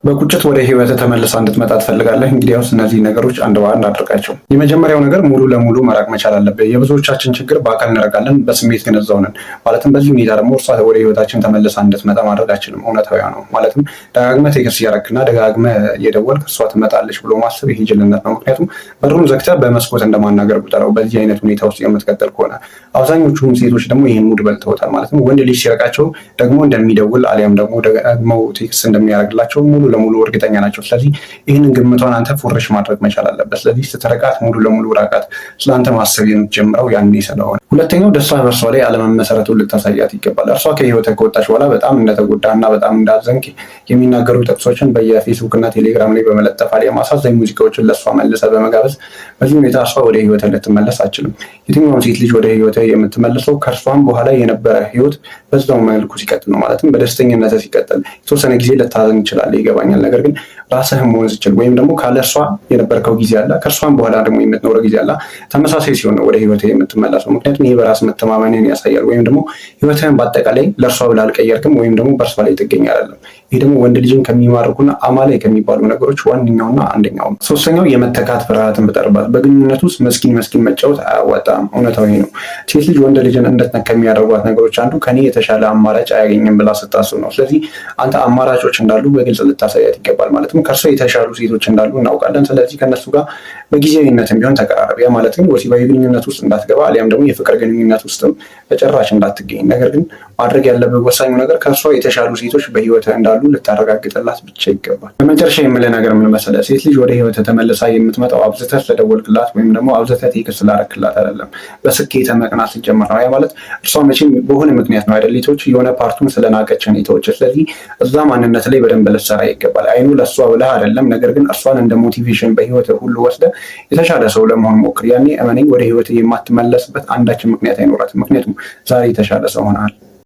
በቁጭት ወደ ህይወት ተመልሳ እንድትመጣ ትፈልጋለህ? እንግዲያውስ እነዚህ ነገሮች አንድ በአንድ አድርጋቸው። የመጀመሪያው ነገር ሙሉ ለሙሉ መራቅ መቻል አለብህ። የብዙዎቻችን ችግር በአካል እንረቃለን፣ በስሜት ግን እዛው ነን። ማለትም በዚህ ሁኔታ ደግሞ እርሷ ወደ ህይወታችን ተመልሳ እንድትመጣ ማድረግ አችልም። እውነታዊ ነው። ማለትም ደጋግመህ ቴክስት እያደረግና ደጋግመህ እየደወልክ እርሷ ትመጣለች ብሎ ማሰብ ይሄ ጅልነት ነው። ምክንያቱም በሩን ዘግተህ በመስኮት እንደማናገር ቁጠረው። በዚህ አይነት ሁኔታ ውስጥ የምትቀጥል ከሆነ አብዛኞቹም ሴቶች ደግሞ ይህን ሙድ በልተውታል። ማለትም ወንድ ልጅ ሲረቃቸው ደግሞ እንደሚደውል አሊያም ደግሞ ቴክስት እንደሚያደርግላቸው ሙሉ ለሙሉ እርግጠኛ ናቸው። ስለዚህ ይህንን ግምቷን አንተ ፉርሽ ማድረግ መቻል አለበት። ስለዚህ ስትረቃት ሙሉ ለሙሉ ራቃት። ስለአንተ ማሰብ የምትጀምረው ያኔ ስለሆነ። ሁለተኛው ደስታ በእርሷ ላይ አለመመሰረቱን ልታሳያት ይገባል። እርሷ ከህይወት ከወጣች በኋላ በጣም እንደተጎዳ እና በጣም እንዳዘንክ የሚናገሩ ጥቅሶችን በየፌስቡክ እና ቴሌግራም ላይ በመለጠፍ አሊያም አሳዛኝ ሙዚቃዎችን ለእሷ መልሰ በመጋበዝ በዚህ ሁኔታ እርሷ ወደ ህይወት ልትመለስ አችልም። የትኛውም ሴት ልጅ ወደ ህይወት የምትመለሰው ከእርሷም በኋላ የነበረ ህይወት በዛው መልኩ ሲቀጥል ነው። ማለትም በደስተኝነት ሲቀጥል የተወሰነ ጊዜ ልታዘን ይችላል፣ ይገባኛል። ነገር ግን ራስህን መሆን ስችል ወይም ደግሞ ካለ እርሷ የነበርከው ጊዜ አለ፣ ከእርሷም በኋላ ደግሞ የምትኖረው ጊዜ አለ። ተመሳሳይ ሲሆን ወደ ህይወት የምትመለሰው። ምክንያቱም ይህ በራስ መተማመንን ያሳያል። ወይም ደግሞ ህይወትህን በአጠቃላይ ለእርሷ ብለህ አልቀየርክም ወይም ደግሞ በእርሷ ላይ ጥገኛ አይደለም። ይህ ደግሞ ወንድ ልጅን ከሚማርኩና አማላይ ከሚባሉ ነገሮች ዋነኛውና አንደኛው ነው። ሶስተኛው የመተካት ፍርሃትን ብጠርባት። በግንኙነት ውስጥ መስኪን መጫወት አያዋጣም። እውነታዊ ነው። ሴት ልጅ ወንድ ልጅን እንድትነካ ከሚያደርጓት ነገሮች አንዱ ከኔ የተሻለ አማራጭ አያገኝም ብላ ስታስብ ነው። ስለዚህ አንተ አማራጮች እንዳሉ በግልጽ ልታሳያት ይገባል። ማለትም ከእርሷ የተሻሉ ሴቶች እንዳሉ እናውቃለን። ስለዚህ ከእነሱ ጋር በጊዜያዊነትም ቢሆን ተቀራረብ። ያ ማለትም ወሲባዊ ግንኙነት ውስጥ እንዳትገባ አሊያም ደግሞ የፍቅር ግንኙነት ውስጥም በጭራሽ እንዳትገኝ። ነገር ግን ማድረግ ያለብህ ወሳኙ ነገር ከእርሷ የተሻሉ ሴቶች በህይወት እንዳሉ ልታረጋግጥላት ብቻ ይገባል። በመጨረሻ የምልህ ነገር ምን መሰለህ? ሴት ልጅ ወደ ህይወት ተመልሳ የምትመጣው አብዝተህ ስለደወልክላት ወይም ደግሞ አብዝተህ ቴክስት ስላደረክላት አይደለም፣ በስኬት መቅናት ስትጀምር ነው። ያ ማለት እርሷ መቼም በሆነ ምክንያት ነው አይደል ሊቶች የሆነ ፓርቱን ስለናቀችን የተወች። ስለዚህ እዛ ማንነት ላይ በደንብ ልትሰራ ይገባል። አይኑ ለእሷ ብለህ አይደለም፣ ነገር ግን እርሷን እንደ ሞቲቬሽን በህይወት ሁሉ ወስደህ የተሻለ ሰው ለመሆን ሞክር። ያኔ እመነኝ ወደ ህይወት የማትመለስበት አንዳችን ምክንያት አይኖራትም። ምክንያቱም ዛሬ የተሻለ ሰው ሆነሃል።